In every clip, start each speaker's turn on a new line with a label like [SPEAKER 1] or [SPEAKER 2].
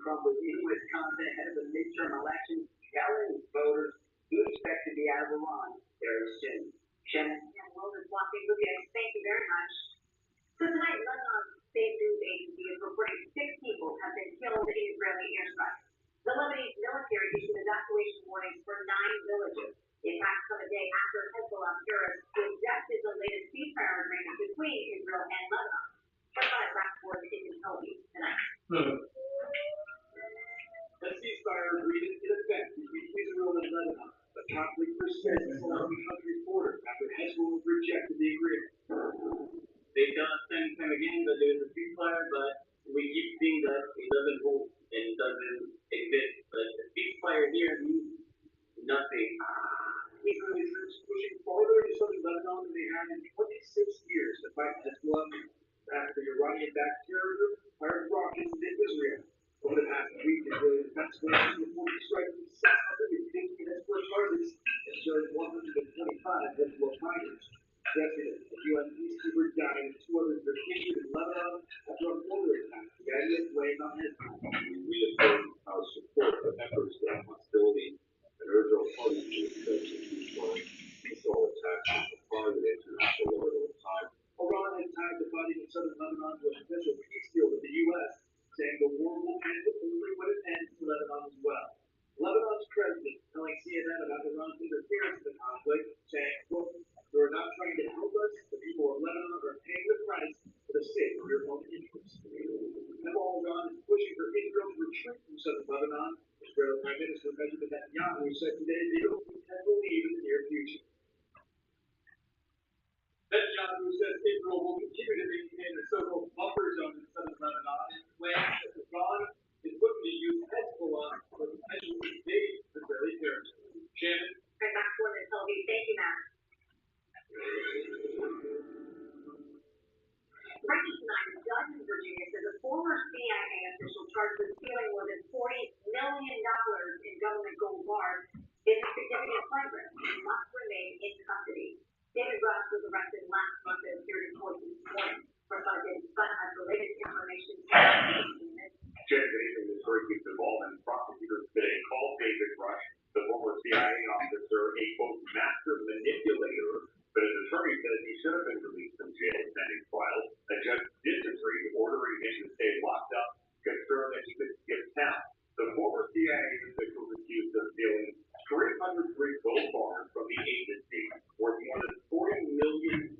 [SPEAKER 1] crumbled in Wisconsin ahead of the midterm elections, telling voters he expects to be out of Iran very soon. Shannon?
[SPEAKER 2] Yeah, well, this walking movie, thank you very much. So tonight, Lebanon's state news agency is reporting 6 people have been killed in Israeli airstrikes. The Lebanese military issued evacuation warnings for 9 villages. The attacks come a day after Hezbollah terrorists rejected the latest ceasefire agreement between Israel and Lebanon. Let's find back for the Tel Aviv tonight.
[SPEAKER 1] The ceasefire agreement in effect between Israel and Lebanon. The conflict persists along the country's border after Hezbollah rejected the agreement. They've done it time and time again that there's a ceasefire, but we keep seeing that it doesn't hold and it doesn't exist. But the ceasefire here means nothing. Israel is pushing farther into southern Lebanon than they have in 26 years to fight Hezbollah after the Iranian-backed terror group fired rockets into Israel. Over the past week, Israeli defense forces reported striking 650 Hezbollah targets and killing 125 Hezbollah fighters. Yesterday, a UN peacekeeper died and 2 others were injured in Lebanon after a mortar attack began to blame on Hezbollah. We affirm our support of efforts to end hostility and urge all parties to accept the ceasefire. Peaceful attacks are part of the international law at all time. Iran has tied the fighting in southern Lebanon to a potential peace deal with the U.S., saying the war will end only when it ends in Lebanon as well. Lebanon's president telling CNN about Iran's interference in the conflict, saying, quote, "You are not trying to help us. The people of Lebanon are paying the price for the sake of your own interests." Meanwhile, Iran is pushing for Israel to retreat from southern Lebanon. Israeli Prime Minister Benjamin Netanyahu said today they don't intend to leave in the near future. Netanyahu says Israel will continue to maintain a so-called buffer zone in southern Lebanon and claims that Iran is looking to use Hezbollah for potential invade Israeli territory. Shannon?
[SPEAKER 2] Right back for the Tel Aviv. Thank you, Matt. Breaking tonight, a judge in Virginia says a former CIA official charged with stealing more than $40 million in government gold bars is a significant flight risk and must remain in custody. David Rush was arrested last month and appeared in court this morning. David Rush has the latest information.
[SPEAKER 1] Investigation this story keeps evolving. Prosecutors today called David Rush, the former CIA officer, a quote master manipulator, but his attorney says he should have been released from jail pending trial. A judge disagreed, ordering him to stay locked up, concerned that he could skip town. The former CIA official was accused of stealing 303 gold bars from the agency, worth more than $40 million.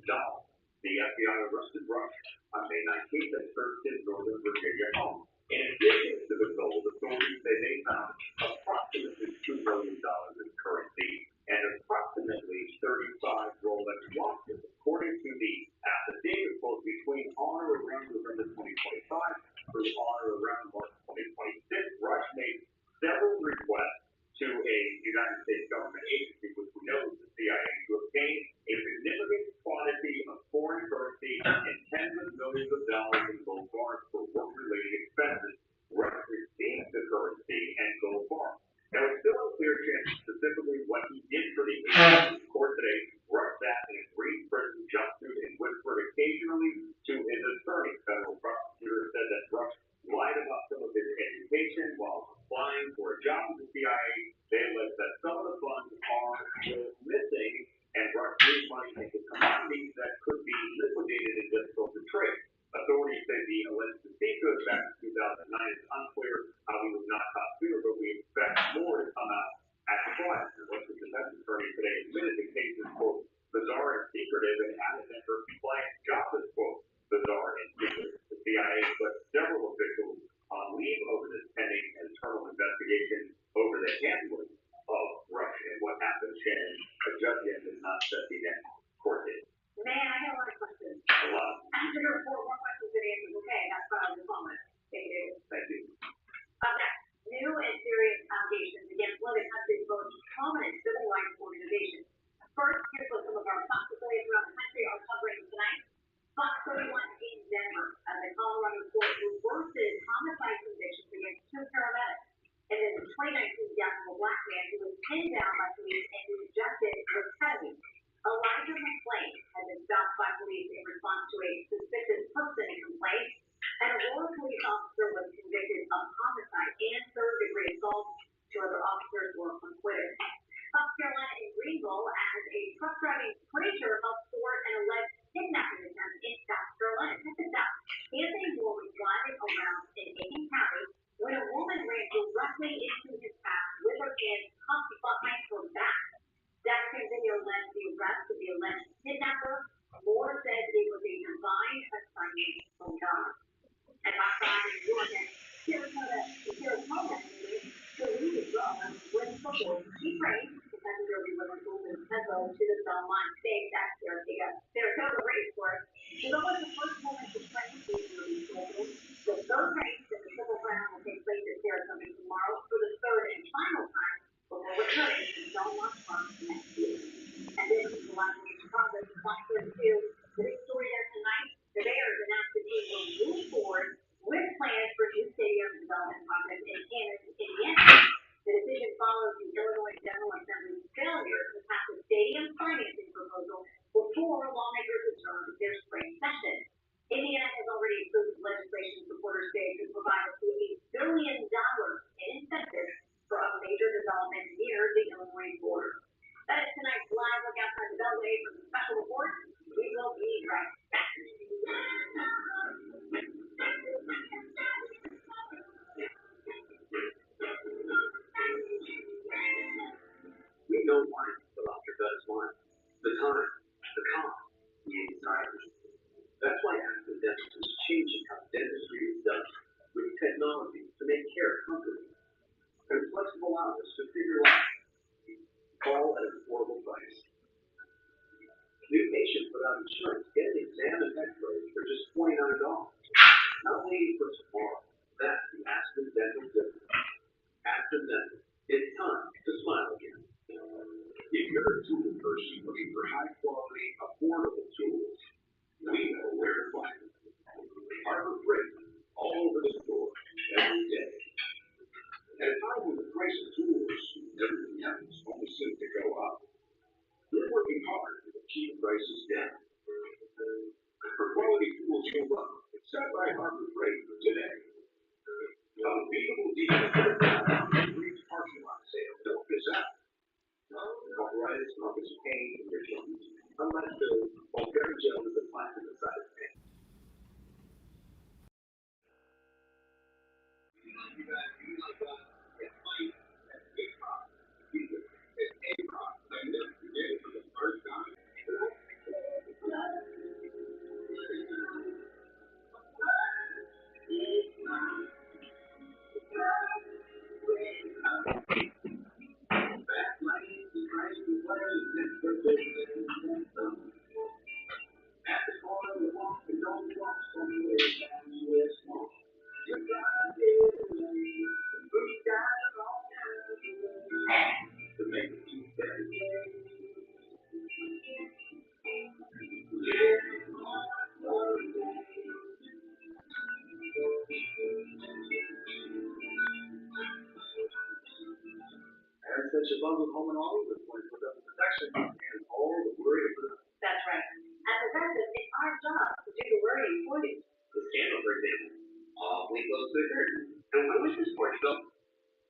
[SPEAKER 1] The FBI arrested Rush on May 19th and searched his Northern Virginia home. In addition to the gold, authorities say they found approximately $2 million in currency and approximately 35 Rolex watches. According to the affidavit, quote, between on or around November 2025 through on or around March 2026, Rush made several requests to a United States government agency, which we know is the CIA, to obtain a significant quantity of foreign currency and tens of millions of dollars in gold bars for work-related expenses. Rush received the currency and gold bars. Now, it's still unclear, specifically what he did for the agency. In court today, Rush sat in a green prison jumpsuit and whispered occasionally to his attorney. Federal prosecutors said that Rush lied about some of his education while applying for a job with the CIA. They alleged that some of the funds are still missing, and Rush moved money into commodities that could be liquidated and difficult to trade. Authorities say the alleged deceit goes back to 2009. It's unclear how he was not caught sooner, but we expect more to come out at the trial. What's the defense attorney today admitted the case is, quote, bizarre and secretive, and added that her client's job is, quote, bizarre and secretive. The CIA put several officials on leave over this pending internal investigation over the handling of Rush and what happened. Shannon, a judge yet has not set the next court date.
[SPEAKER 2] Man, I got a lot of questions.
[SPEAKER 1] A lot.
[SPEAKER 2] After your 4 more questions and answers, okay, that's what I was calling it. Thank you.
[SPEAKER 1] Thank you.
[SPEAKER 2] Up next, new and serious allegations against one of the country's most prominent civil rights organizations. First, here's what some of our Fox affiliates around the country are covering tonight. Fox 31 in Denver, as the Colorado court reverses homicide convictions against 2 paramedics. And then the 2019 death of a black man who was pinned down by police and injected with ketamine. A people as a truck driving preacher helped thwart an alleged kidnapping attempt in South Carolina. Check this out. Anthony Moore was driving around in Aiken County when a woman ran directly into his path with her hands cuffed behind her back. That same video led to the arrest of the alleged kidnapper. Moore said it was a divine assignment from God. And my side in Georgia, Sarasota, the lead is wrong. When she trained Kentucky Derby winner Golden Peso to the Belmont State at Sarasota Race Course. She's almost the first woman to train these Derby champions. The third race in the Triple Crown will take place at Sarasota tomorrow for the third and final time before returning to Belmont Park next year. And this is the last week's progress of Fox 32. The big story there tonight, the Bears announced the team will move forward with plans for new stadium development project in Kansas, Indiana. The decision follows the Illinois General Assembly's failure to pass a stadium financing proposal before lawmakers return to their spring session. Indiana has already approved legislation supporters say could provide up to $8 billion in incentives for a major development near the Illinois border. That is tonight's live look outside the Beltway from the special report. We will be right back.
[SPEAKER 1] We know why people out there does why. The time, the cost, the anxiety. That's why Aspen Dental is changing how dentistry is done with technology to make care comfortable and flexible hours to figure out all at an affordable price. New patients without insurance get an exam and x-rays for just $29. Not waiting for tomorrow. That's the Aspen Dental difference. Aspen Dental. It's time to smile again. If you're a tool person looking for high quality, affordable tools, we know where to find them. Harbor Freight, all over the store, every day. At a time when the price of tools, everything else, only seems to go up, we're working hard to keep prices down. For quality tools you love, stop by Harbor Freight today. Unbeatable deals. Great parking lot sale. Don't miss out. Arthritis, causes pain, and your joints. Unlike those, while very gel is a plastic inside of pain. Your bundled home and all with 24/7 protection and all the worry of it.
[SPEAKER 2] That's right. As a dentist, it's our job to do the worrying for you.
[SPEAKER 1] The scandal, for example, awfully close to the curtain. And when was this porch built?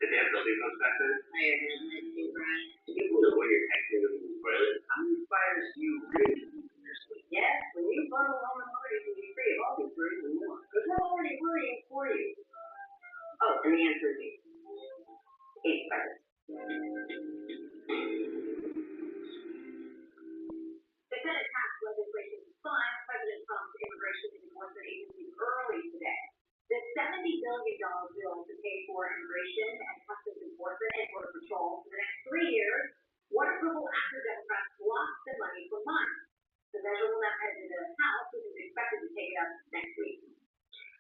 [SPEAKER 1] Did they have building codes back then?
[SPEAKER 2] I have no idea, Brian.
[SPEAKER 1] Do people know when you're acting in the toilet? How many fires do you really keep in your sleep?
[SPEAKER 2] Yes, when you bundle home and worry, you can be free of all these worries and more. Because we're already worrying for you. Oh, and the answer is 8 seconds. The Senate passed legislation to fund President Trump's immigration enforcement agency early today. The $70 billion bill to pay for immigration and customs enforcement and border patrol for the next 3 years won approval after Democrats blocked the money for months. The measure will now head to the House, which is expected to take it up next week.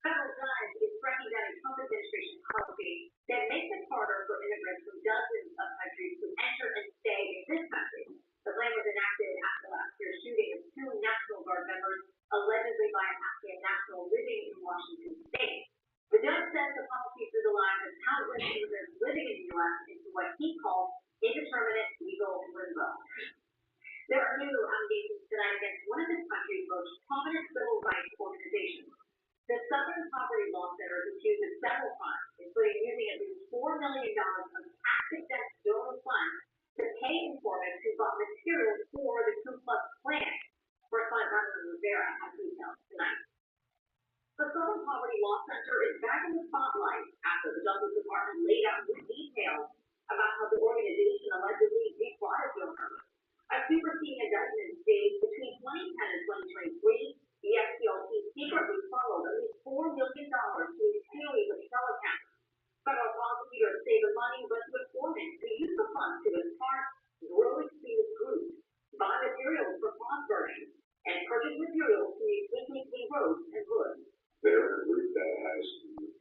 [SPEAKER 2] Federal judge is striking down a Trump administration policy that makes it harder for immigrants from dozens of countries to enter and stay in this country. The plan was enacted after last year's shooting of 2 National Guard members, allegedly by an Afghan national living in Washington State. The judge says the policy threw the lives of countless immigrants living in the U.S. into what he calls indeterminate legal limbo. There are new allegations tonight against one of this country's most prominent civil rights organizations. The Southern Poverty Law Center is accused of several crimes, including using at least $4 million informants who bought materials for the Ku Klux Klan. Correspondent Madeline Rivera has details tonight. The Southern Poverty Law Center is back in the spotlight after the Justice Department laid out new details about how the organization allegedly defrauded donors. A superseding indictment states between 2010 and 2023, the SPLC secretly funneled at least $4 million to a series of shell accounts. Federal prosecutors say the money went to informants who used the funds to impart, grow extremist groups, buy materials for farm burning, and purchase materials to make PKK roads and hoods.
[SPEAKER 1] They're a group that has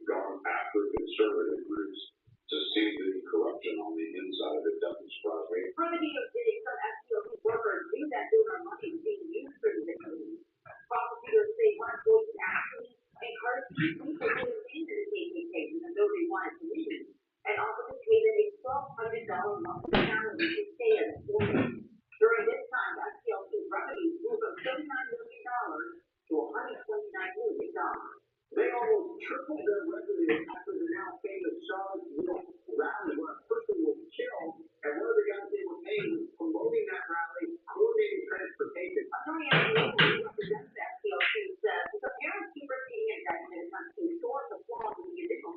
[SPEAKER 1] gone after conservative groups to see the corruption on the inside of it. Doesn't surprise me.
[SPEAKER 2] Prosecutors say some SPLC workers knew that donor money was being used for these activities. Prosecutors say one employee actually encouraged people to abandon the KKK even though they wanted to leave, and offered to pay them a $1,200 monthly salary to stay as employees. During this time, SPLC's revenues grew from $39